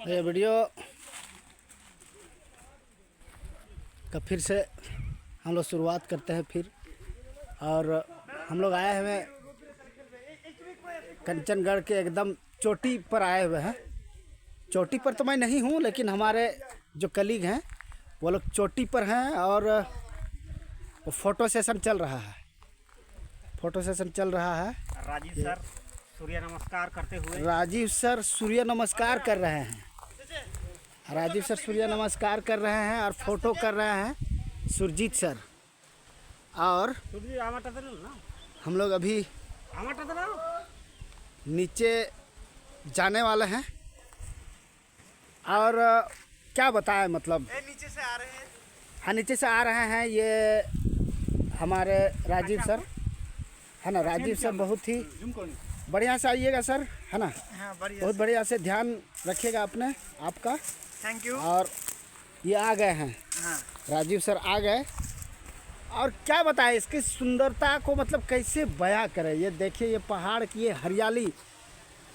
ये वीडियो का फिर से हम लोग शुरुआत करते हैं फिर। और हम लोग आए हुए कंचनगढ़ के एकदम चोटी पर आए हुए हैं। चोटी पर तो मैं नहीं हूँ, लेकिन हमारे जो कलीग हैं वो लोग चोटी पर हैं और वो फोटो सेशन चल रहा है। फोटो सेशन चल रहा है। राजीव सर सूर्य नमस्कार करते हुए, राजीव सर सूर्य नमस्कार कर रहे हैं। राजीव सर सूर्य नमस्कार कर रहे हैं और फोटो कर रहे हैं सुरजीत सर। और हम लोग अभी नीचे जाने वाले हैं। और क्या बताएं, मतलब नीचे से आ रहे हैं। हाँ, नीचे से आ रहे हैं। ये हमारे राजीव सर है ना। राजीव सर बहुत ही बढ़िया से आइएगा सर, है ना। हाँ, बहुत बढ़िया से ध्यान रखिएगा अपने आपका। Thank you. और ये आ गए हैं। हाँ। राजीव सर आ गए। और क्या बताएं इसकी सुंदरता को, मतलब कैसे बयां करें। ये देखिए, ये पहाड़ की ये हरियाली,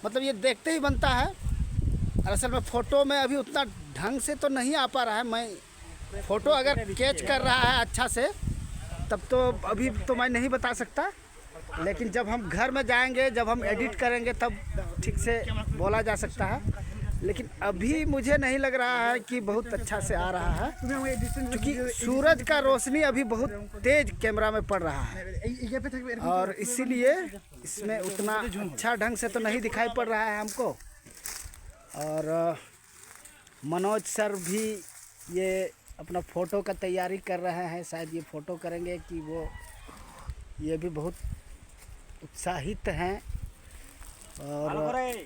मतलब ये देखते ही बनता है। और असल में फ़ोटो में अभी उतना ढंग से तो नहीं आ पा रहा है। मैं फ़ोटो अगर कैच कर रहा है अच्छा से तब तो अभी तो मैं नहीं बता सकता, लेकिन जब हम घर में जाएंगे, जब हम एडिट करेंगे तब ठीक से बोला जा सकता है। लेकिन अभी मुझे नहीं लग रहा है कि बहुत अच्छा से आ रहा है, क्योंकि सूरज का रोशनी अभी बहुत तेज कैमरा में पड़ रहा है और इसीलिए इसमें उतना अच्छा ढंग से तो नहीं दिखाई पड़ रहा है हमको। और मनोज सर भी ये अपना फ़ोटो का तैयारी कर रहे हैं। शायद ये फ़ोटो करेंगे कि वो, ये भी बहुत उत्साहित हैं। और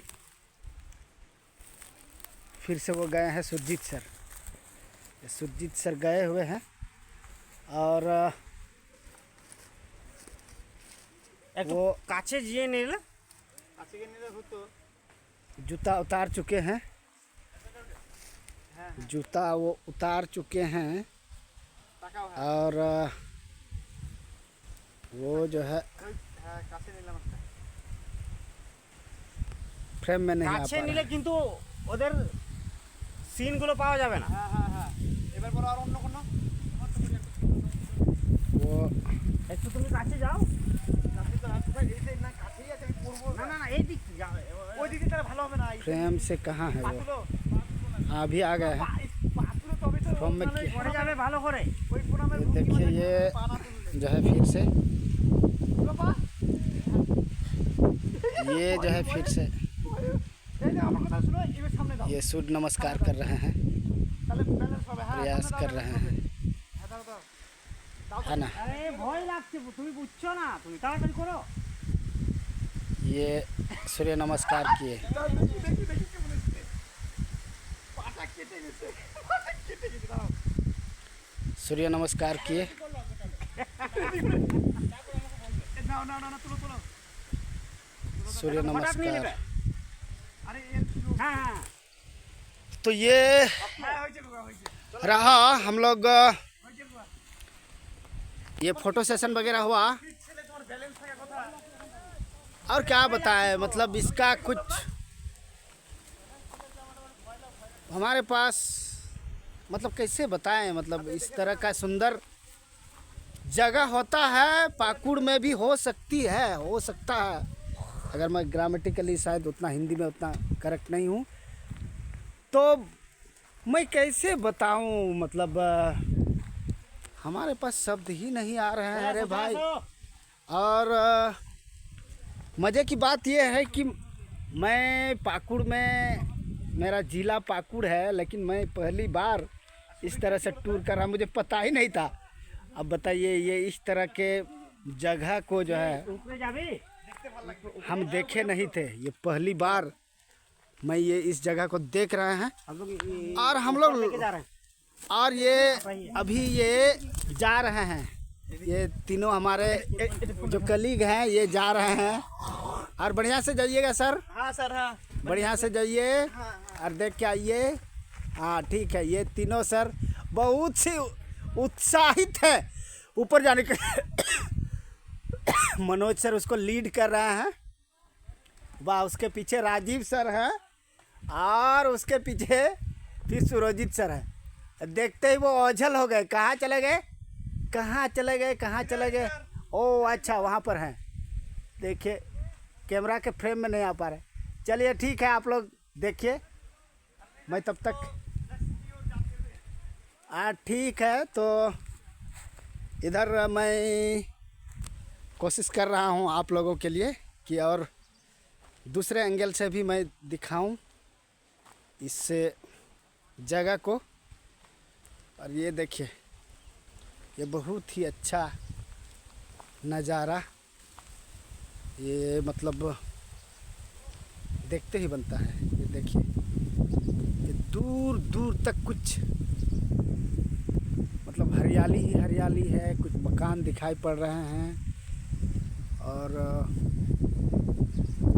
फिर से वो गए हैं सुरजीत सर। सुरजीत सर गए हुए हैं और वो काचे जिए नील जूता उतार चुके हैं। जूता वो उतार चुके हैं और वो जो है फ्रेम में नहीं आ पा रहा है। কিন্তু ওদের সিনগুলো পাওয়া যাবে না। এবার বলো আর অন্য কোনো। वो একটু তুমি কাছে যাও। কাছে তো আছে ভাই, এই সাইড না কাছেই আছে, আমি করব না। না না এই দিক যাও, ওই দিকে তাহলে ভালো হবে না। फ्रेम से कहाँ है वो? अभी आ गए हैं फ्रेम में। পড়ে যাবে ভালো করে। ওই ये देखिए, ये जो है फिर से, ये जो है फिर से ये सूर्य नमस्कार कर रहे हैं, प्रयास कर रहे हैं, है ना। আরে ভয় লাগছে, তুমি বুঝছো না, তুমি তাড়াতাড়ি করো। ये सूर्य नमस्कार किए। सूर्य नमस्कार किए। सूर्य नमस्कार। तो ये रहा हम लोग, ये फोटो सेशन वगैरह हुआ। और क्या बताएं, मतलब इसका कुछ हमारे पास, मतलब कैसे बताएं, मतलब इस तरह का सुंदर जगह होता है पाकुड़ में भी हो सकती है, हो सकता है। अगर मैं ग्रामेटिकली शायद उतना हिंदी में उतना करेक्ट नहीं हूँ तो मैं कैसे बताऊँ, मतलब हमारे पास शब्द ही नहीं आ रहे हैं। अरे भाई, और मज़े की बात यह है कि मैं पाकुड़ में, मेरा ज़िला पाकुड़ है, लेकिन मैं पहली बार इस तरह से टूर कर रहा, मुझे पता ही नहीं था। अब बताइए, ये इस तरह के जगह को जो है हम देखे नहीं थे। ये पहली बार मैं ये इस जगह को देख रहे हैं। और हम लोग, और ये अभी ये जा रहे हैं, ये तीनों हमारे जो कलीग हैं ये जा रहे हैं। और बढ़िया से जाइएगा सर। हाँ सर, हाँ बढ़िया से जाइए और देख के आइए। हाँ ठीक है। ये तीनों सर बहुत सी उत्साहित है ऊपर जाने के मनोज सर उसको लीड कर रहे हैं। वाह, उसके पीछे राजीव सर हैं और उसके पीछे फिर सुरजीत सर है। देखते ही वो ओझल हो गए। कहाँ चले गए, कहाँ चले गए, कहाँ चले गए? ओह अच्छा, वहाँ पर हैं। देखिए कैमरा के फ्रेम में नहीं आ पा रहे। चलिए ठीक है, आप लोग देखिए, मैं तब तक ठीक है। तो इधर मैं कोशिश कर रहा हूँ आप लोगों के लिए कि और दूसरे एंगल से भी मैं दिखाऊं इस जगह को। और ये देखिए, ये बहुत ही अच्छा नज़ारा, ये मतलब देखते ही बनता है। ये देखिए, ये दूर दूर तक कुछ मतलब हरियाली ही हरियाली है। कुछ मकान दिखाई पड़ रहे हैं और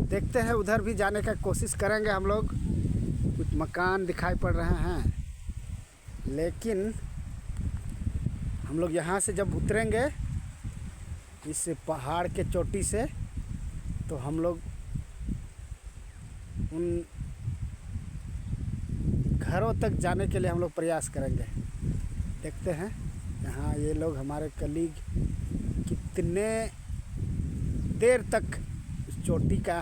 देखते हैं, उधर भी जाने का कोशिश करेंगे हम लोग। कुछ मकान दिखाई पड़ रहे हैं, लेकिन हम लोग यहाँ से जब उतरेंगे इस पहाड़ के चोटी से, तो हम लोग उन घरों तक जाने के लिए हम लोग प्रयास करेंगे। देखते हैं यहाँ ये लोग हमारे कलीग कितने देर तक उस चोटी का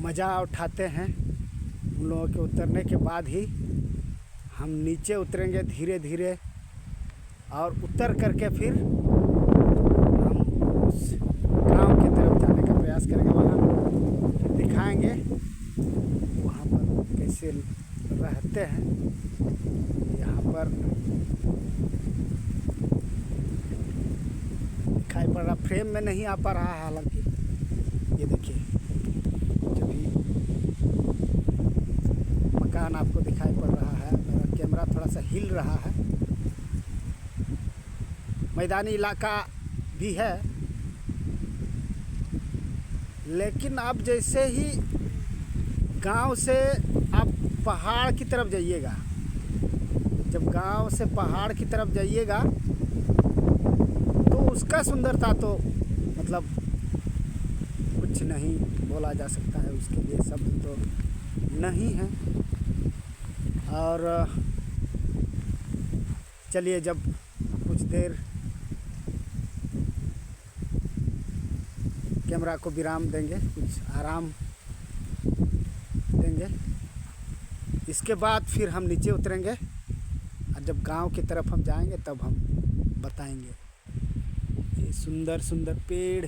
मज़ा उठाते हैं। उन लोगों के उतरने के बाद ही हम नीचे उतरेंगे धीरे धीरे, और उतर करके फिर हम उस गांव की तरफ जाने का प्रयास करेंगे। वहाँ फिर दिखाएंगे वहाँ पर कैसे रहते हैं। यहाँ पर दिखाई पड़ रहा, फ्रेम में नहीं आ पा रहा है हालांकि। ये देखिए, जो भी मकान आपको दिखाई पड़ रहा है, मेरा कैमरा थोड़ा सा हिल रहा है। मैदानी इलाका भी है, लेकिन अब जैसे ही गांव से आप पहाड़ की तरफ जाइएगा, जब गांव से पहाड़ की तरफ जाइएगा तो उसका सुंदरता तो मतलब कुछ नहीं बोला जा सकता है, उसके लिए शब्द तो नहीं है। और चलिए, जब कुछ देर कैमरा को विराम देंगे, कुछ आराम देंगे, इसके बाद फिर हम नीचे उतरेंगे और जब गांव की तरफ हम जाएंगे तब हम बताएंगे। ये सुंदर सुंदर पेड़,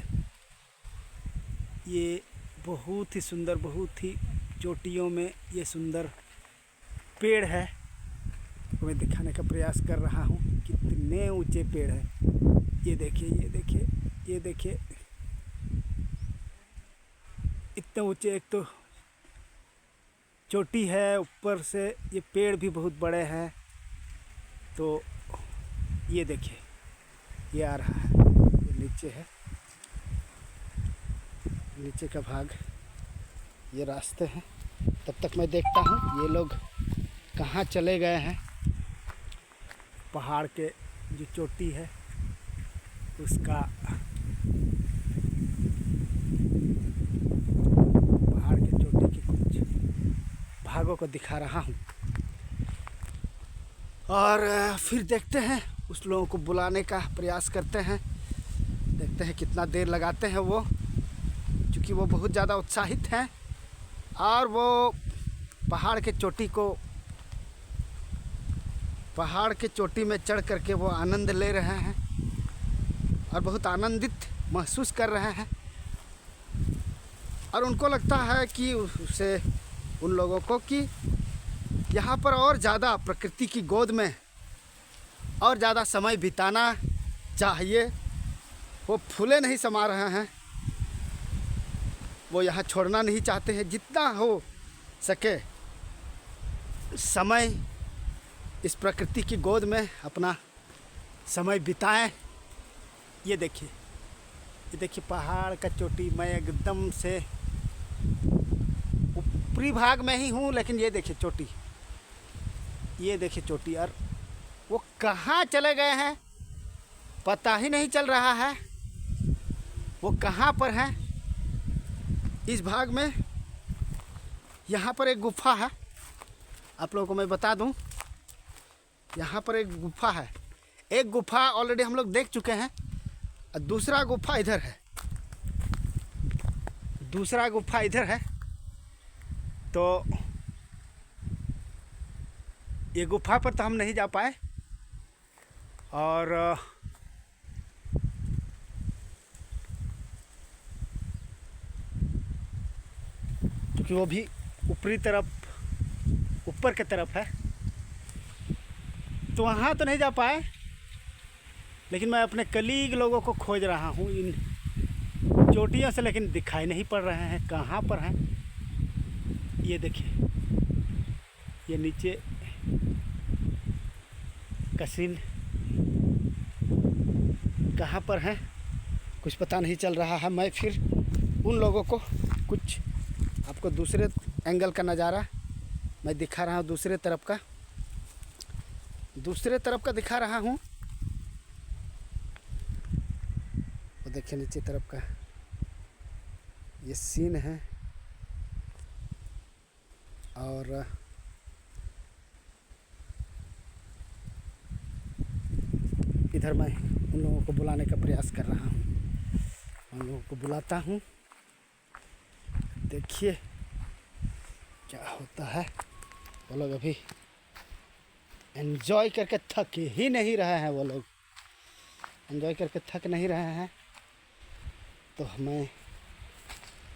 ये बहुत ही सुंदर, बहुत ही चोटियों में ये सुंदर पेड़ है। तो मैं दिखाने का प्रयास कर रहा हूँ कितने ऊंचे पेड़ हैं। ये देखिए, ये देखिए, ये देखिए, इतने ऊंचे। एक तो चोटी है, ऊपर से ये पेड़ भी बहुत बड़े हैं। तो ये देखिए, ये आ रहा है, ये नीचे है, नीचे का भाग, ये रास्ते हैं। तब तक मैं देखता हूँ ये लोग कहाँ चले गए हैं। पहाड़ के जो चोटी है उसका, पहाड़ के चोटी के कुछ भागों को दिखा रहा हूँ। और फिर देखते हैं, उस लोगों को बुलाने का प्रयास करते हैं। देखते हैं कितना देर लगाते हैं वो, क्योंकि वो बहुत ज़्यादा उत्साहित हैं और वो पहाड़ के चोटी में चढ़ करके वो आनंद ले रहे हैं और बहुत आनंदित महसूस कर रहे हैं। और उनको लगता है कि उसे, उन लोगों को, कि यहाँ पर और ज़्यादा प्रकृति की गोद में और ज़्यादा समय बिताना चाहिए। वो फूले नहीं समा रहे हैं, वो यहाँ छोड़ना नहीं चाहते हैं। जितना हो सके समय इस प्रकृति की गोद में अपना समय बिताएं। ये देखिए, ये देखिए पहाड़ का चोटी। मैं एकदम से ऊपरी भाग में ही हूँ, लेकिन ये देखिए चोटी, ये देखिए चोटी। और वो कहाँ चले गए हैं पता ही नहीं चल रहा है। वो कहाँ पर है। इस भाग में यहाँ पर एक गुफा है, आप लोगों को मैं बता दूं, यहाँ पर एक गुफा है। एक गुफा ऑलरेडी हम लोग देख चुके हैं और दूसरा गुफा इधर है, दूसरा गुफा इधर है। तो ये गुफा पर तो हम नहीं जा पाए, और क्योंकि वो भी ऊपरी तरफ, ऊपर की तरफ है, तो वहाँ तो नहीं जा पाए। लेकिन मैं अपने कलीग लोगों को खोज रहा हूँ इन चोटियों से, लेकिन दिखाई नहीं पड़ रहे हैं, कहाँ पर हैं। ये देखिए, ये नीचे का सीन कहाँ पर है कुछ पता नहीं चल रहा है। मैं फिर उन लोगों को कुछ आपको दूसरे एंगल का नज़ारा मैं दिखा रहा हूँ, दूसरे तरफ का दिखा रहा हूँ। वो देखिए नीचे तरफ का ये सीन है, और इधर मैं उन लोगों को बुलाने का प्रयास कर रहा हूँ, उन लोगों को बुलाता हूँ। देखिए क्या होता है। वो लोग अभी एंजॉय करके थक ही नहीं रहे हैं, वो लोग एंजॉय करके थक नहीं रहे हैं। तो मैं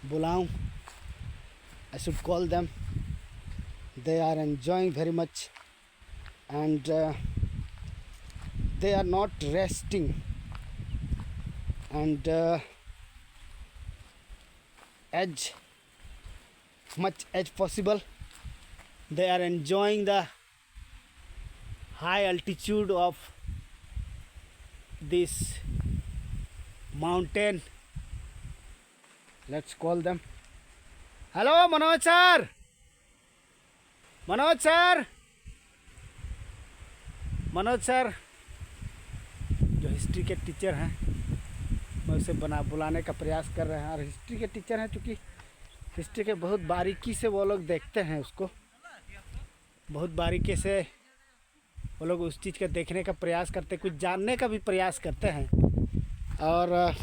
बुलाऊं, I should call them, they are enjoying very much and they are not resting, and as much as possible they are enjoying the high altitude of this mountain. Let's call them. Hello Manoj sir, Manoj sir, Manoj sir जो history के teacher हैं, मैं उसे बुलाने का प्रयास कर रहे हैं। और हिस्ट्री के टीचर हैं, चूँकि हिस्ट्री के बहुत बारीकी से वो लोग देखते हैं उसको, बहुत बारीकी से वो लोग उस चीज़ का देखने का प्रयास करते, कुछ जानने का भी प्रयास करते हैं। और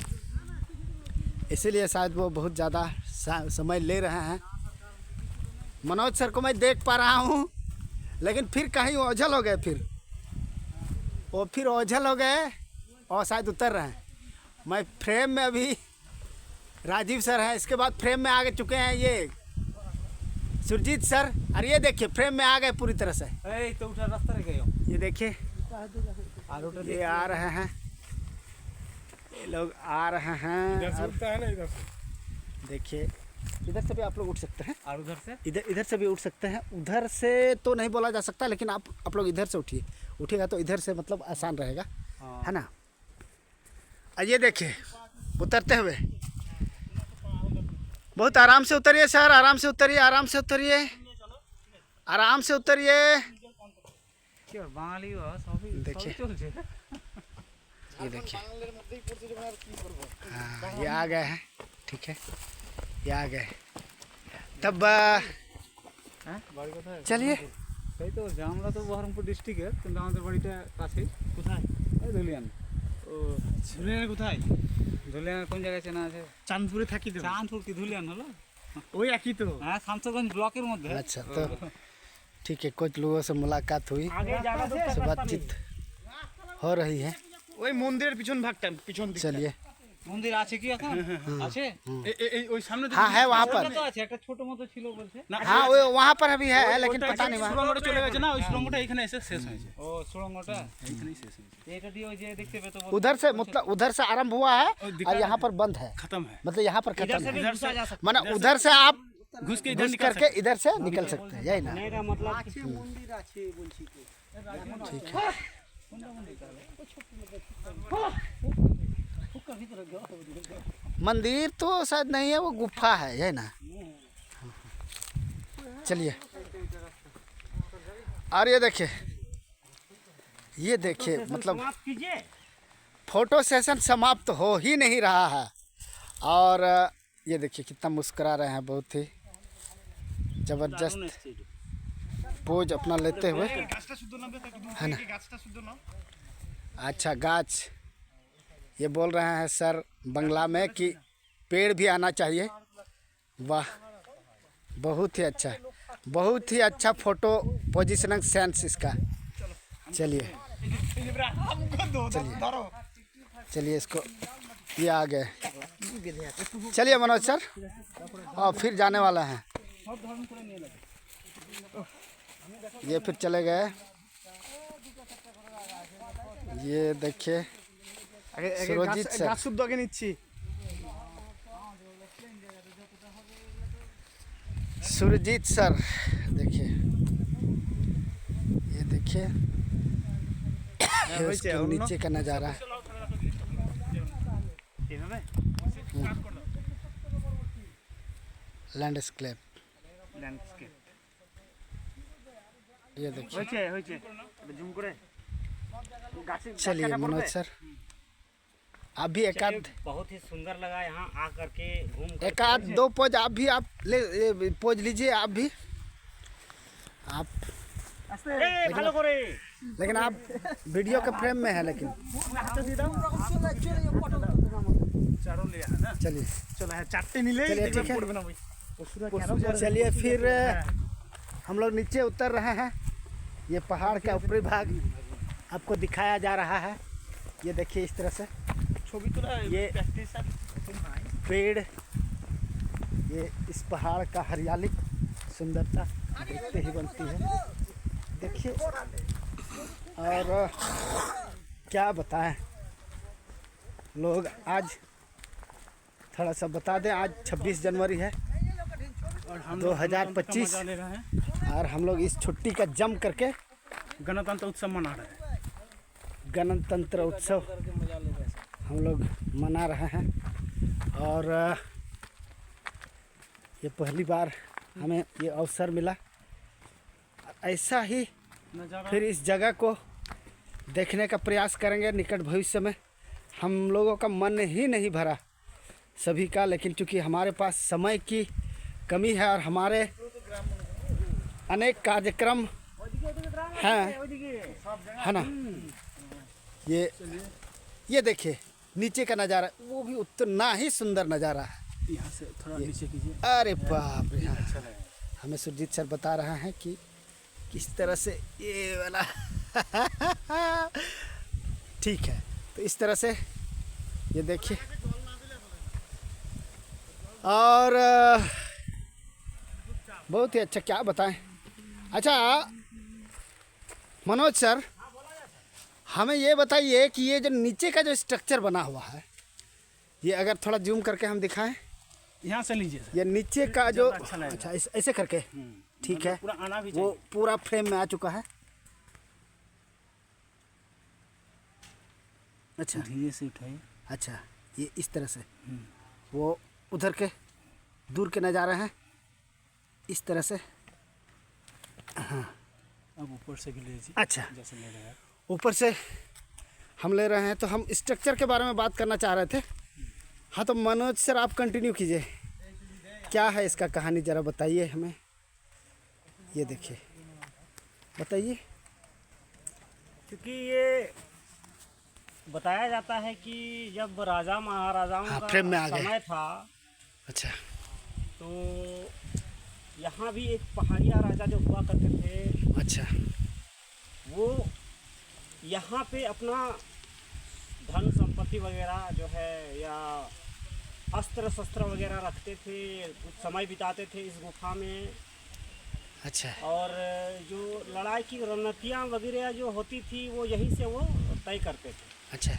इसीलिए शायद वो बहुत ज़्यादा समय ले रहे हैं। मनोज सर को मैं देख पा रहा हूँ, लेकिन फिर कहीं ओझल हो गए, फिर ओझल हो गए और शायद उतर रहे हैं। मैं फ्रेम में अभी राजीव सर हैं, इसके बाद फ्रेम में आगे चुके हैं ये सुरजीत सर, और ये देखिए फ्रेम में आ गए पूरी तरह से। तो उठा रास्ता रह गए, ये देखिए ये आ रहे हैं, ये लोग आ रहे हैं। इधर से उठता है ना, इधर से देखिए इधर से भी आप लोग उठ सकते हैं, और उधर से इधर से भी उठ सकते हैं। उधर से तो नहीं बोला जा सकता, लेकिन आप लोग इधर से उठिएगा तो इधर से मतलब आसान रहेगा, है ना। ये देखिए उतरते हुए, बहुत आराम से उतरिए सर, आराम से उतरिए, आराम से उतरिए, आराम से उतरिए। देखिए ये देखिए, हाँ ये आ गए हैं, ठीक है, ये आ गए। तब चलिए, তাই তো আমরা তো বহরমপুর ডিস্ট্রিক্টের, কিন্তু আমাদের বাড়িটা কাছে। কোথায়? এই ধুলিয়ান। ও ধুলিয়ানের কোথায়? ধুলিয়ানের কোন জায়গায় চেনা আছে? চাঁদপুরে থাকি তো। চাঁদপুর কি ধুলিয়ান হলো? ওই একই তো। হ্যাঁ, শামসগঞ্জ ব্লকের মধ্যে। अच्छा तो ठीक है, कुछ लोगों से मुलाकात हुई, बातचीत हो रही है। ওই মন্দিরের পিছন ভাগটা, পিছন দিকটা। चलिए মন্দির আছে কি এখন? আছে? এই ওই সামনে हाँ है वहाँ पर, তো আছে, একটা ছোট মতো ছিল বলছে। हाँ वो वहाँ पर अभी है, लेकिन पता नहीं वहाँ। সুড়ঙ্গটা চলে গেছে না, ওই সুড়ঙ্গটা এখানে এসে শেষ হয়েছে। ও সুড়ঙ্গটা এইখানেই শেষ হয়েছে। এটা দিয়ে ওই যে দেখতে পেতো उधर से मतलब उधर से आरंभ हुआ है और यहाँ पर बंद है, खत्म है। मतलब यहाँ पर इधर खत्म से भी है, घुसा जा सकता माना उधर से आप घुस के इधर घुस निकल करके इधर से निकल सकते हैं, यही ना। मेरा मतलब ठीक है, मंदिर तो शायद नहीं है, वो गुफा है, यही ना। चलिए, और ये देखिए मतलब फोटो सेशन समाप्त हो ही नहीं रहा है, और ये देखिए कितना मुस्कुरा रहे हैं, बहुत ही जबरदस्त पोज अपना लेते हुए, है ना। अच्छा गाछ, ये बोल रहे हैं सर बंगला में कि पेड़ भी आना चाहिए। वाह, बहुत ही अच्छा, बहुत ही अच्छा फोटो पोजिशनिंग सेंस इसका। चलिए चलिए इसको, ये आ गए। चलिए मनोज सर, और फिर जाने वाला है। ये फिर चले गए। ये देखिए सुरजीत सर, शुद्ध आगे নিচ্ছি। सुरजीत सर देखिए, ये देखिए उसके नीचे का नज़ारा। लैंडस्केप, ये देखिए। चलिए मनोज सर, आप भी एक आध, बहुत ही सुंदर लगा यहाँ आकर के घूम कर। एक आध दो पोज आप भी, आप ले पोज लीजिए आप भी, आप ভালো করে। लेकिन आप वीडियो के फ्रेम में है। लेकिन चलिए चारटे निले चलिए ठीक है। चलिए फिर हम लोग नीचे उतर रहे हैं। ये पहाड़ का ऊपरी भाग आपको दिखाया जा रहा है। ये देखिए इस तरह से ये पेड़, ये इस पहाड़ का हरियाली सुंदरता देखते ही बनती है। देखिए, और क्या बताएं, लोग आज थोड़ा सा बता दें, आज 26 जनवरी है और हम 2025, और हम लोग इस छुट्टी का जम करके गणतंत्र उत्सव मना रहे हैं। गणतंत्र उत्सव हम लोग मना रहे हैं। और ये पहली बार हमें ये अवसर मिला। ऐसा ही फिर इस जगह को देखने का प्रयास करेंगे निकट भविष्य में। हम लोगों का मन ही नहीं भरा सभी का, लेकिन चूँकि हमारे पास समय की कमी है और हमारे अनेक कार्यक्रम हैं, है ना। ये देखिए नीचे का नज़ारा, वो भी उतना ही सुंदर नज़ारा है। यहाँ से थोड़ा नीचे कीजिए। अरे बाप रे, हमें सुरजीत सर बता रहे हैं कि किस तरह से ये वाला ठीक है। तो इस तरह से ये देखिए, और बहुत ही अच्छा, क्या बताएं। अच्छा मनोज सर, हमें ये बताइए कि ये जो नीचे का जो स्ट्रक्चर बना हुआ है, ये अगर थोड़ा जूम करके हम दिखाएं, यहाँ से लीजिए। ये नीचे का जो, अच्छा लगेगा। अच्छा ऐसे करके ठीक है, पूरा आना भी वो पूरा फ्रेम में आ चुका है। अच्छा धीरे से उठाइए। अच्छा, ये इस तरह से वो उधर के दूर के नज़ारे हैं, इस तरह से। हाँ, अब ऊपर से भी ले लीजिए। अच्छा, जैसे ले रहे हैं ऊपर से हम ले रहे हैं। तो हम स्ट्रक्चर के बारे में बात करना चाह रहे थे। हाँ, तो मनोज सर आप कंटिन्यू कीजिए, क्या है इसका कहानी ज़रा बताइए हमें। ये देखिए, बताइए। क्योंकि ये बताया जाता है कि जब राजा महाराजाओं हाँ, का फ्रेम में आ गए। समय था, अच्छा, तो यहाँ भी एक पहाड़िया राजा जो हुआ करते थे, अच्छा, वो यहाँ पे अपना धन संपत्ति वगैरह जो है या अस्त्र शस्त्र वगैरह रखते थे, कुछ समय बिताते थे इस गुफा में। अच्छा, और जो लड़ाई की रणनीतियाँ वगैरह जो होती थी वो यहीं से वो तय करते थे। अच्छा,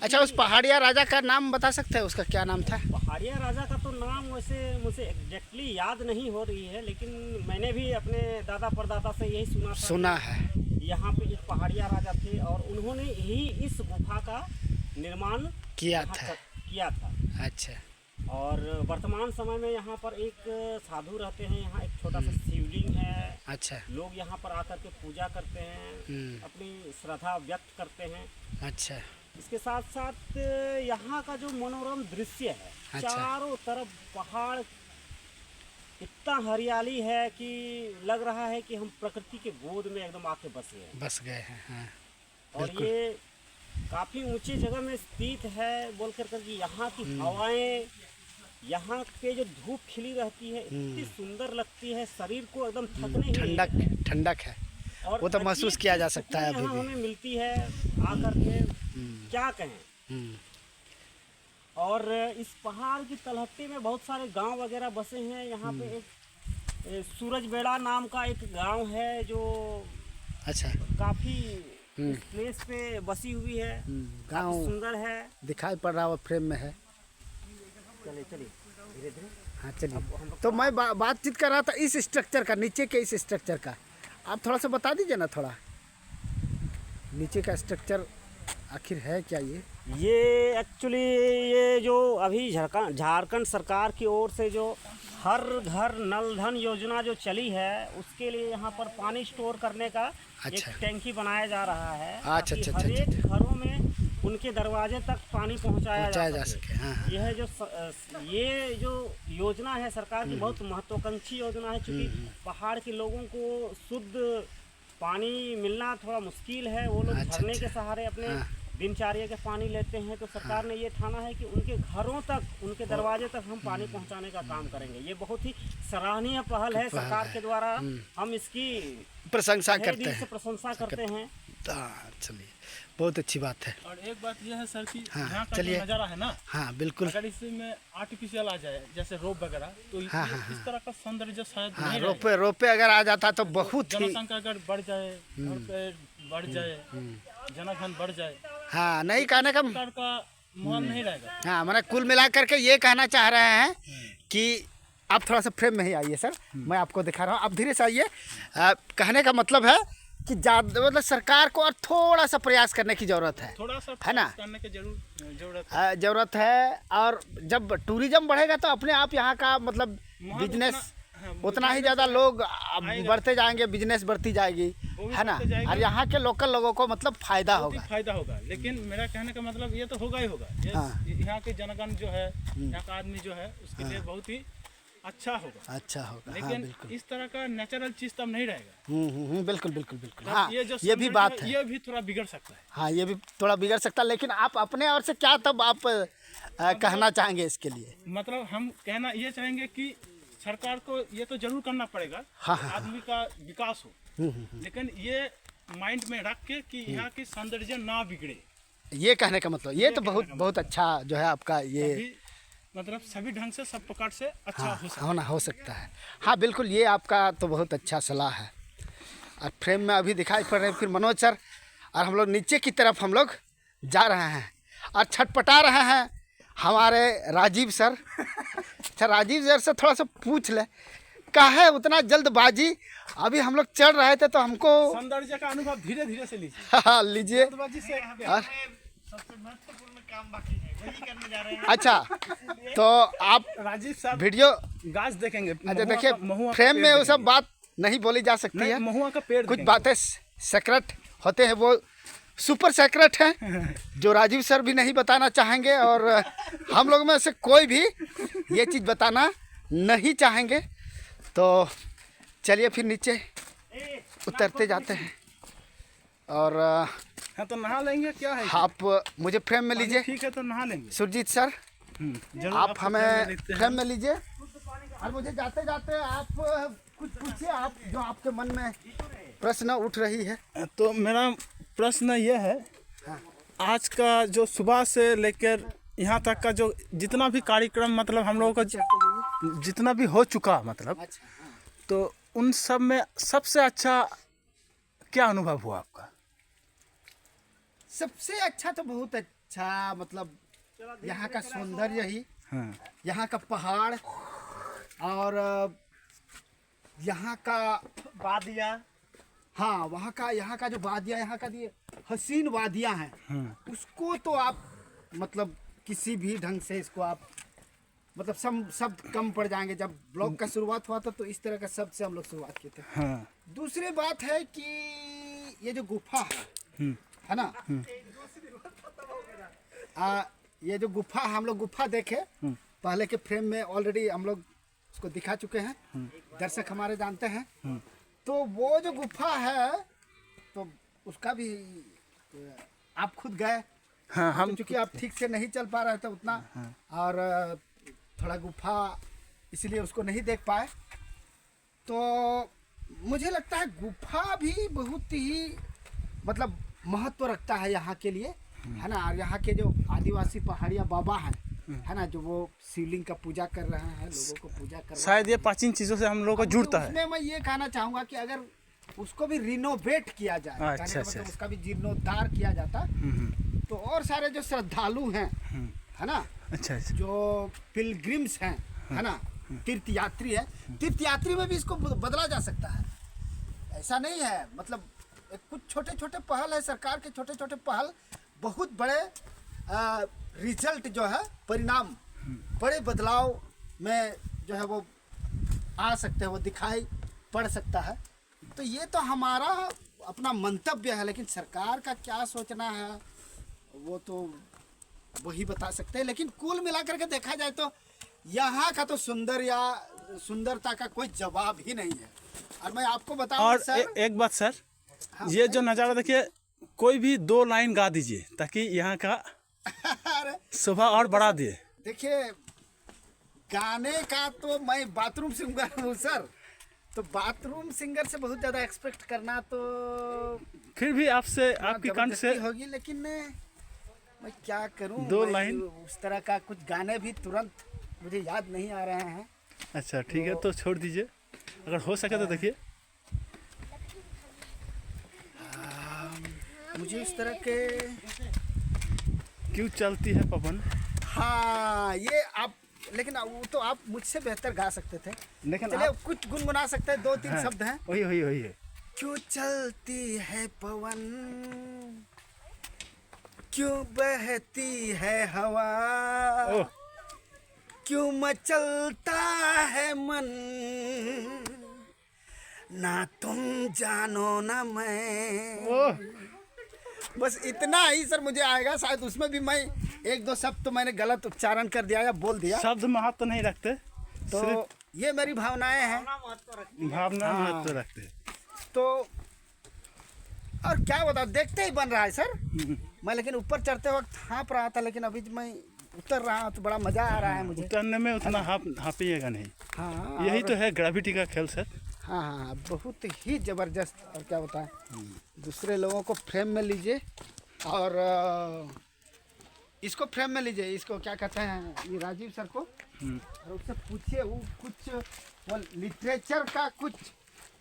अच्छा, उस पहाड़िया राजा का नाम बता सकते हैं, उसका क्या नाम था? पहाड़िया राजा का तो नाम वैसे मुझे एग्जैक्टली याद नहीं हो रही है, लेकिन मैंने भी अपने दादा परदादा से यही सुना था। सुना है। यहाँ पे एक पहाड़िया राजा थे और उन्होंने ही इस गुफा का निर्माण किया यहाँ था। किया था। अच्छा, और वर्तमान समय में यहाँ पर एक साधु रहते हैं, यहाँ एक छोटा सा शिवलिंग है। अच्छा, लोग यहाँ पर आकर के पूजा करते हैं, अपनी श्रद्धा व्यक्त करते हैं। अच्छा, इसके साथ साथ यहाँ का जो मनोरम दृश्य है, अच्छा। चारों तरफ पहाड़, इतना हरियाली है कि लग रहा है कि हम प्रकृति के गोद में एकदम आके बसे हैं। बस गए हैं, हाँ। और बिल्कुल। ये काफ़ी ऊंची जगह में स्थित है बोल कर कि यहाँ की हवाएं, यहाँ पे जो धूप खिली रहती है इतनी सुंदर लगती है, शरीर को एकदम थकने ही नहीं ठंडक है। ठंडक है, और वो तो अजीब महसूस किया जा सी सकता है सुकून अभी यहाँ भी। हमें मिलती है आकर के, क्या कहें। हम्म, और इस पहाड़ की तलहटी में बहुत सारे गांव वगैरह बसे हैं। यहाँ पे एक सूरज बेड़ा नाम का एक गांव है जो अच्छा। काफ़ी इस प्लेस पे बसी हुई है, काफी गाँव सुंदर है। दिखाई पड़ रहा, वो फ्रेम में है। चलिए चलिए धीरे धीरे। हाँ चलिए। तो मैं बातचीत कर रहा था इस स्ट्रक्चर का, नीचे के इस स्ट्रक्चर का, आप थोड़ा सा बता दीजिए ना, थोड़ा नीचे का स्ट्रक्चर आखिर है क्या ये एक्चुअली ये जो अभी झारखंड सरकार की ओर से जो हर घर नल धन योजना जो चली है, उसके लिए यहाँ पर पानी स्टोर करने का अच्छा। एक टैंकी बनाया जा रहा है। अच्छा, ताकि अच्छा, हर अच्छा, एक घरों में उनके दरवाजे तक पानी पहुँचाया जा सके। हाँ, हाँ। ये जो योजना है सरकार की, बहुत महत्वाकांक्षी योजना है। क्योंकि पहाड़ के लोगों को शुद्ध पानी मिलना थोड़ा मुश्किल है, वो लोग अच्छा, झरने अच्छा। के सहारे अपने हाँ। दिनचर्या के पानी लेते हैं। तो सरकार ने ये ठाना है कि उनके घरों तक, उनके दरवाजे तक हम पानी पहुंचाने का काम करेंगे। ये बहुत ही सराहनीय पहल है सरकार के द्वारा, हम इसकी प्रशंसा तहे करते दिल से हैं। प्रशंसा करते हैं। हाँ, चलिए, बहुत अच्छी बात है। और एक बात यह है सर कि हाँ, यहाँ का चलिए। जो नज़ारा है ना, हाँ बिल्कुल। अगर इसमें आर्टिफिशियल आ जाए जैसे रोप वगैरह, तो हाँ, इस तरह का सौंदर्य शायद हाँ, नहीं रोपे अगर आ जाता तो बहुत ही, जनसंख्या अगर बढ़ जाए, घर पे बढ़ जाए, जनघन बढ़ जाए, हाँ, नहीं कहने का, प्रकार का माहौल नहीं रहेगा। हाँ, मैंने कुल मिला करके ये कहना चाह रहे हैं कि आप थोड़ा सा फ्रेम में ही आइए सर, मैं आपको दिखा रहा हूँ, आप धीरे से आइए। कहने का मतलब है कि ज़्यादा मतलब सरकार को और थोड़ा सा प्रयास करने की ज़रूरत है, थोड़ा सा है ना? प्रयास करने की ज़रूरत है। और जब टूरिज्म बढ़ेगा तो अपने आप यहाँ का मतलब वहाँ बिजनेस उतना- हाँ, उतना ही ज़्यादा लोग बढ़ते जाएंगे, बिजनेस बढ़ती जाएगी, वो भी है ना? बढ़ते जाएगा। और यहाँ के लोकल लोगों को मतलब फ़ायदा बहुत ही होगा। फायदा होगा। लेकिन मेरा कहने का मतलब ये तो होगा ही होगा। हाँ। यहाँ के जनगण जो है, यहाँ का आदमी जो है, उसके लिए बहुत ही अच्छा होगा। अच्छा होगा, हाँ लेकिन बिल्कुल। इस तरह का नेचुरल चीज तब नहीं रहेगा। बिल्कुल बिल्कुल बिल्कुल। हाँ, ये जो ये भी बात है। ये भी थोड़ा बिगड़ सकता है। हाँ, ये भी थोड़ा बिगड़ सकता है। लेकिन आप अपने ओर से क्या तब आप कहना चाहेंगे इसके लिए? मतलब हम कहना ये चाहेंगे कि सरकार को ये तो जरूर करना पड़ेगा, हाँ, हाँ, आदमी का विकास हो, लेकिन ये माइंड में रख के कि यहाँ की सौंदर्य ना बिगड़े। ये कहने का मतलब, ये तो बहुत अच्छा जो है आपका ये, मतलब सभी ढंग से, सब प्रकार से अच्छा हो सकता होना हो सकता है। हाँ बिल्कुल, ये आपका तो बहुत अच्छा सलाह है। और फ्रेम में अभी दिखाई पड़ रहे हैं फिर मनोज सर, और हम लोग नीचे की तरफ हम लोग जा रहे हैं और छटपटा रहे हैं हमारे राजीव सर। अच्छा, राजीव सर से थोड़ा सा पूछ ले, काहे उतना जल्दबाजी? अभी हम लोग चढ़ रहे थे तो हमको सौंदर्य का अनुभव धीरे धीरे से लीजिए। हाँ लीजिए। जल्दबाजी से और सबसे महत्वपूर्ण काम बाकी है, वही करने जा रहे हैं। अच्छा, तो आप राजीव साहब वीडियो, गाछ देखेंगे। अच्छा देखिए, फ्रेम में वो सब बात नहीं बोली जा सकती है। महुआ का पेड़ कुछ बातें सेक्रेट होते हैं, वो सुपर सेक्रेट हैं जो राजीव सर भी नहीं बताना चाहेंगे, और हम लोग में से कोई भी ये चीज़ बताना नहीं चाहेंगे। तो चलिए फिर नीचे उतरते जाते हैं। और हाँ, तो नहा लेंगे क्या है? आप मुझे फ्रेम में लीजिए। ठीक है, तो नहा लेंगे। सुरजीत सर, जरूर आप आपको हमें फ्रेम फ्रेम में लीजिए। और मुझे जाते जाते आप कुछ पूछिए, आप जो आपके मन में प्रश्न उठ रही है। तो मेरा प्रश्न ये है, आज का जो सुबह से लेकर यहाँ तक का जो जितना भी कार्यक्रम, मतलब हम लोगों का जितना भी हो चुका, मतलब तो उन सब में सबसे अच्छा क्या अनुभव हुआ आपका? सबसे अच्छा तो बहुत अच्छा, मतलब यहाँ का सौंदर्य ही, हाँ। यहाँ का पहाड़, और यहाँ का वादियाँ, हाँ वहाँ का, यहाँ का जो वादियाँ, यहाँ का ये हसीन वादियाँ हैं, उसको तो आप मतलब किसी भी ढंग से इसको आप मतलब शब्द कम पड़ जाएंगे। जब ब्लॉग का शुरुआत हुआ था तो इस तरह का शब्द से हम लोग शुरुआत किए थे। हाँ। दूसरी बात है कि ये जो गुफा है ना, ये जो गुफा हम लोग गुफा देखे पहले के फ्रेम में ऑलरेडी हम लोग उसको दिखा चुके हैं, दर्शक हमारे जानते हैं। तो वो जो गुफा है तो उसका भी आप खुद गए। हाँ, हम क्योंकि आप ठीक से नहीं चल पा रहे थे उतना, और थोड़ा गुफा इसलिए उसको नहीं देख पाए। तो मुझे लगता है गुफा भी बहुत ही मतलब महत्व रखता है यहाँ के लिए, है ना। और यहाँ के जो आदिवासी पहाड़िया बाबा हैं, है ना, जो वो शिवलिंग का पूजा कर रहे हैं, लोगों को पूजा कर रहे हैं। शायद ये प्राचीन चीज़ों से हम लोगों को जुड़ता है। उसमें मैं ये कहना चाहूँगा कि अगर उसको भी रिनोवेट किया जाए, कहने का मतलब उसका भी जीर्णोद्धार किया जाता, तो और सारे जो श्रद्धालु हैं, है ना, अच्छा, जो पिलग्रिम्स हैं, है ना, तीर्थयात्री है, तीर्थयात्री में भी इसको बदला जा सकता है। ऐसा नहीं है, मतलब कुछ छोटे छोटे पहल है, सरकार के छोटे छोटे पहल बहुत बड़े रिजल्ट जो है, परिणाम बड़े बदलाव में जो है वो आ सकते हैं, वो दिखाई पड़ सकता है। तो ये तो हमारा अपना मंतव्य है, लेकिन सरकार का क्या सोचना है वो तो वही बता सकते हैं। लेकिन कुल मिलाकर के देखा जाए तो यहाँ का तो सुंदरता का कोई जवाब ही नहीं है। और मैं आपको बताऊं और सर, एक बात सर, हाँ, ये जो नज़ारा देखिए, कोई भी 2 लाइन गा दीजिए ताकि यहाँ का अरे शोभा और बढ़ा दिए। देखिए, गाने का तो मैं बाथरूम सिंगर हूँ सर, तो बाथरूम सिंगर से बहुत ज़्यादा एक्सपेक्ट करना तो फिर भी आपसे, आपकी कंठ से जबरदस्ती होगी। लेकिन मैं क्या करूँ, 2 मैं लाइन उस तरह का कुछ गाने भी तुरंत मुझे याद नहीं आ रहे हैं। अच्छा ठीक है, तो छोड़ दीजिए, अगर हो सके तो देखिए। मुझे इस तरह के, क्यों चलती है पवन। हाँ ये आप, लेकिन वो तो आप मुझसे बेहतर गा सकते थे, लेकिन चलिए कुछ गुनगुना सकते हैं, 2-3 शब्द हैं। वही वही वही है। क्यों चलती है पवन, क्यों बहती है हवा, ओह, क्यों मचलता है मन, ना तुम जानो ना मैं। ओह, बस इतना ही सर मुझे आएगा। शायद उसमें भी मैं 1-2 शब्द तो मैंने गलत उच्चारण कर दिया या बोल दिया, शब्द महत्व नहीं रखते, तो ये मेरी भावनाएं हैं, भावना महत्व रखते हैं। तो और क्या बता, देखते ही बन रहा है सर। मैं लेकिन ऊपर चढ़ते वक्त हाँप रहा था, लेकिन अभी मैं उतर रहा हूँ तो बड़ा मजा आ रहा है मुझे। उतरने में उतना हांपिएगा नहीं, हाँ, यही तो है ग्रेविटी का खेल सर। हाँ हाँ, बहुत ही जबरदस्त। और क्या बताएं, दूसरे लोगों को फ्रेम में लीजिए और इसको फ्रेम में लीजिए, इसको क्या कहते हैं, ये राजीव सर को, और उससे पूछिए वो कुछ वो लिटरेचर का कुछ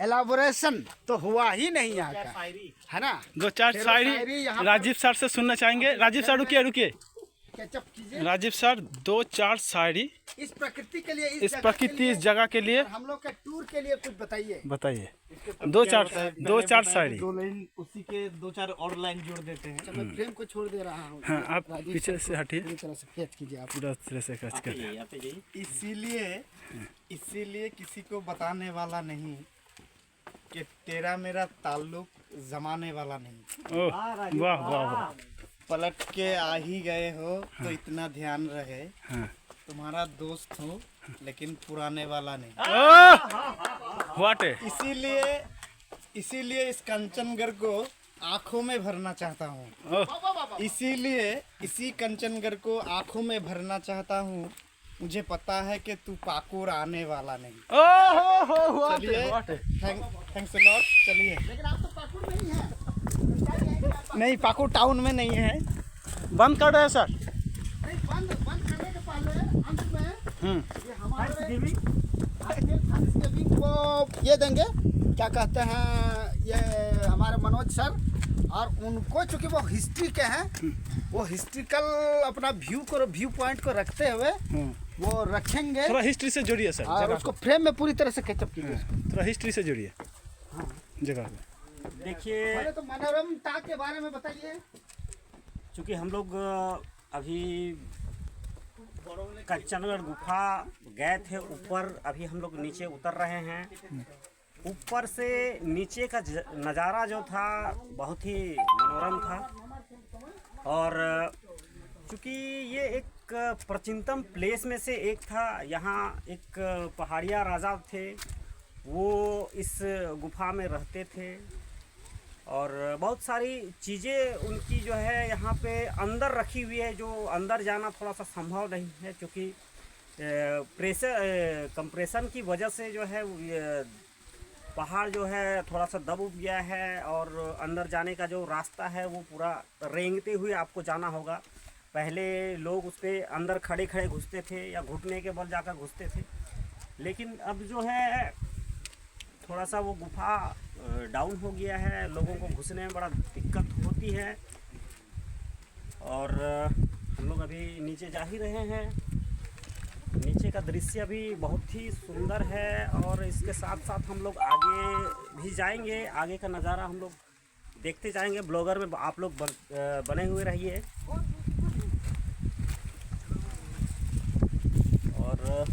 एलाबोरेशन तो हुआ ही नहीं यहाँ का, है ना। 2-4 शायरी यहाँ पर राजीव सर से सुनना चाहेंगे। राजीव सर रुकिए रुकिए, कैचअप कीजिए। राजीव सर 2-4 शायरी इस प्रकृति के लिए, इस प्रकृति, इस जगह के लिए, हम लोग के टूर के लिए कुछ बताइए। बताइए। 2-4 शायरी। 2 लाइन उसी के 2-4 और लाइन जोड़ देते हैं। अच्छा, मैं फ्रेम को छोड़ दे रहा हूँ। हाँ, आप राजीव पीछे सर से को हटिए, पूरी तरह से कैच कीजिए आप। पूरा तरह से कच कर। इसीलिए किसी को बताने वाला नहीं कि तेरा मेरा ताल्लुक जमाने वाला नहीं। ओह, वाह वाह वाह। पलट के आ ही गए हो तो इतना ध्यान रहे, हाँ। तुम्हारा दोस्त हो लेकिन पुराने वाला नहीं। व्हाट है। इसीलिए इस कंचनगर को आंखों में भरना चाहता हूँ। इसीलिए इसी कंचनगर को आंखों में भरना चाहता हूँ। मुझे पता है कि तू पाकुड़ आने वाला नहीं। चलिए, थैंक्स अ लॉट। चलिए। लेकिन आप तो पाकुड़ नहीं है। नहीं, पाकुड़ टाउन में नहीं है। बंद कर रहे हैं सर। नहीं, बंद करने के पहले अंत में ये हमारे थैंक्सगिविंग को ये देंगे, क्या कहते हैं, ये हमारे मनोज सर, और उनको चूंकि वो हिस्ट्री के हैं, वो हिस्ट्रिकल अपना व्यू पॉइंट को रखते हुए वो रखेंगे। थोड़ा हिस्ट्री से जोड़िए सर, और जगह उसको फ्रेम में पूरी तरह से कैचअप कीजिए। थोड़ा हिस्ट्री से जोड़िए जगह को। देखिए, पहले तो मनोरमता के बारे में बताइए। चूँकि हम लोग अभी कंचनगढ़ गुफा गए थे ऊपर, अभी हम लोग नीचे उतर रहे हैं। ऊपर से नीचे का नज़ारा जो था बहुत ही मनोरम था, और क्योंकि ये एक प्राचीनतम प्लेस में से एक था। यहाँ एक पहाड़िया राजा थे, वो इस गुफा में रहते थे और बहुत सारी चीज़ें उनकी जो है यहाँ पे अंदर रखी हुई है, जो अंदर जाना थोड़ा सा संभव नहीं है क्योंकि प्रेशर कंप्रेशन की वजह से जो है पहाड़ जो है थोड़ा सा दब उब गया है और अंदर जाने का जो रास्ता है वो पूरा रेंगते हुए आपको जाना होगा। पहले लोग उस पर अंदर खड़े खड़े घुसते थे या घुटने के बल जाकर घुसते थे, लेकिन अब जो है थोड़ा सा वो गुफा डाउन हो गया है, लोगों को घुसने में बड़ा दिक्कत होती है और हम लोग अभी नीचे जा ही रहे हैं। नीचे का दृश्य भी बहुत ही सुंदर है और इसके साथ साथ हम लोग आगे भी जाएंगे, आगे का नज़ारा हम लोग देखते जाएंगे। ब्लॉगर में आप लोग बने हुए रहिए और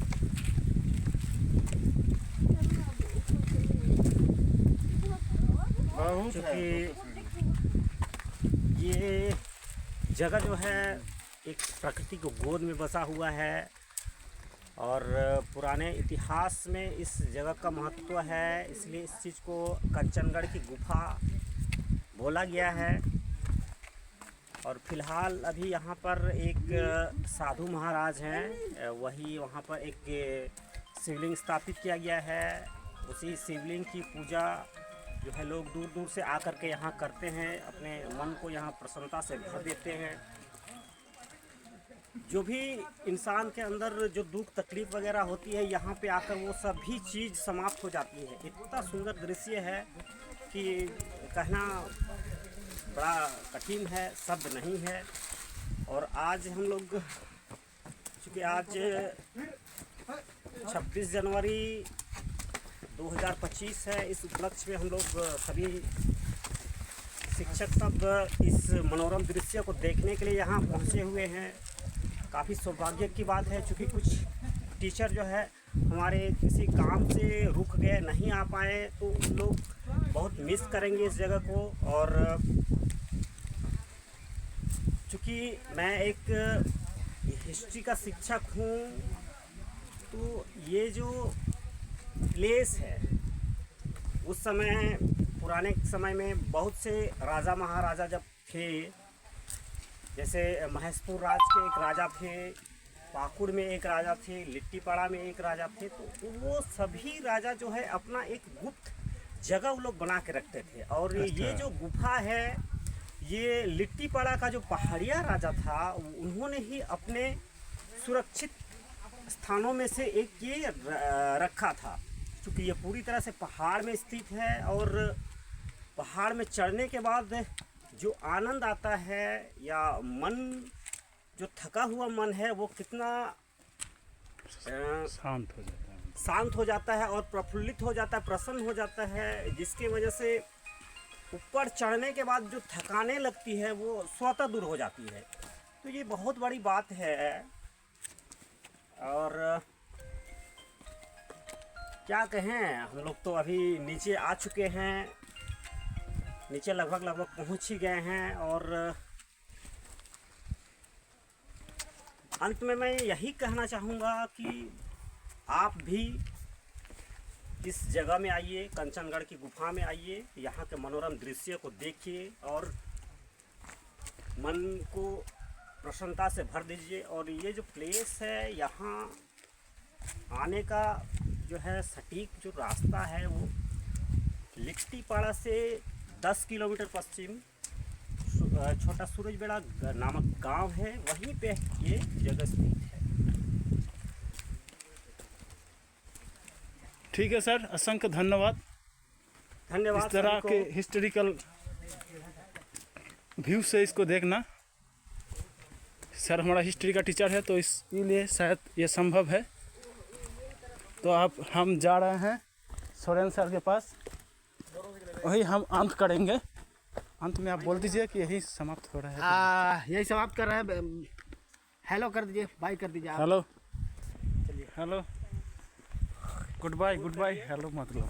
क्योंकि ये जगह जो है एक प्रकृति को गोद में बसा हुआ है और पुराने इतिहास में इस जगह का महत्व है, इसलिए इस चीज़ को कंचनगढ़ की गुफा बोला गया है। और फिलहाल अभी यहाँ पर एक साधु महाराज हैं, वही वहाँ पर एक शिवलिंग स्थापित किया गया है। उसी शिवलिंग की पूजा जो है लोग दूर दूर से आकर के यहाँ करते हैं, अपने मन को यहाँ प्रसन्नता से भर देते हैं। जो भी इंसान के अंदर जो दुख तकलीफ वगैरह होती है, यहाँ पे आकर वो सभी चीज़ समाप्त हो जाती है। इतना सुंदर दृश्य है कि कहना बड़ा कठिन है, शब्द नहीं है। और आज हम लोग चूँकि आज 26 जनवरी 2025 है, इस उपलक्ष्य में हम लोग सभी शिक्षक सब इस मनोरम दृश्य को देखने के लिए यहाँ पहुँचे हुए हैं। काफ़ी सौभाग्य की बात है, क्योंकि कुछ टीचर जो है हमारे किसी काम से रुक गए, नहीं आ पाए, तो उन लोग बहुत मिस करेंगे इस जगह को। और चूँकि मैं एक हिस्ट्री का शिक्षक हूँ, तो ये जो प्लेस है उस समय पुराने समय में बहुत से राजा महाराजा जब थे, जैसे महेशपुर राज के एक राजा थे, पाकुड़ में एक राजा थे, लिट्टीपाड़ा में एक राजा थे, तो वो सभी राजा जो है अपना एक गुप्त जगह वो लोग बना के रखते थे। और ये जो गुफा है, ये लिट्टीपाड़ा का जो पहाड़िया राजा था, उन्होंने ही अपने सुरक्षित स्थानों में से एक ये रखा था, क्योंकि ये पूरी तरह से पहाड़ में स्थित है। और पहाड़ में चढ़ने के बाद जो आनंद आता है, या मन जो थका हुआ मन है वो कितना शांत हो जाता है और प्रफुल्लित हो जाता है, प्रसन्न हो जाता है, जिसकी वजह से ऊपर चढ़ने के बाद जो थकाने लगती है वो स्वतः दूर हो जाती है। तो ये बहुत बड़ी बात है। और क्या कहें, हम लोग तो अभी नीचे आ चुके हैं, नीचे लगभग पहुंच ही गए हैं। और अंत में मैं यही कहना चाहूँगा कि आप भी इस जगह में आइए, कंचनगढ़ की गुफा में आइए, यहाँ के मनोरम दृश्य को देखिए और मन को प्रसन्नता से भर दीजिए। और ये जो प्लेस है, यहाँ आने का जो है सटीक जो रास्ता है वो लिट्टीपाड़ा से 10 किलोमीटर पश्चिम छोटा सूरजबेड़ा नामक गांव है, वहीं पे ये जगह स्थित है। ठीक है सर, असंख्य धन्यवाद। धन्यवाद। इस तरह के हिस्टोरिकल व्यू से इसको देखना। सर हमारा हिस्ट्री का टीचर है, तो इसलिए शायद ये संभव है। तो हम जा रहे हैं सोरेन सर के पास, वही हम अंत करेंगे। अंत में आप बोल दीजिए कि यही समाप्त हो रहा है। यही समाप्त कर रहे हैं। हेलो कर दीजिए, बाय कर दीजिए। हेलो, चलिए हेलो, गुड बाय, हेलो मतलब।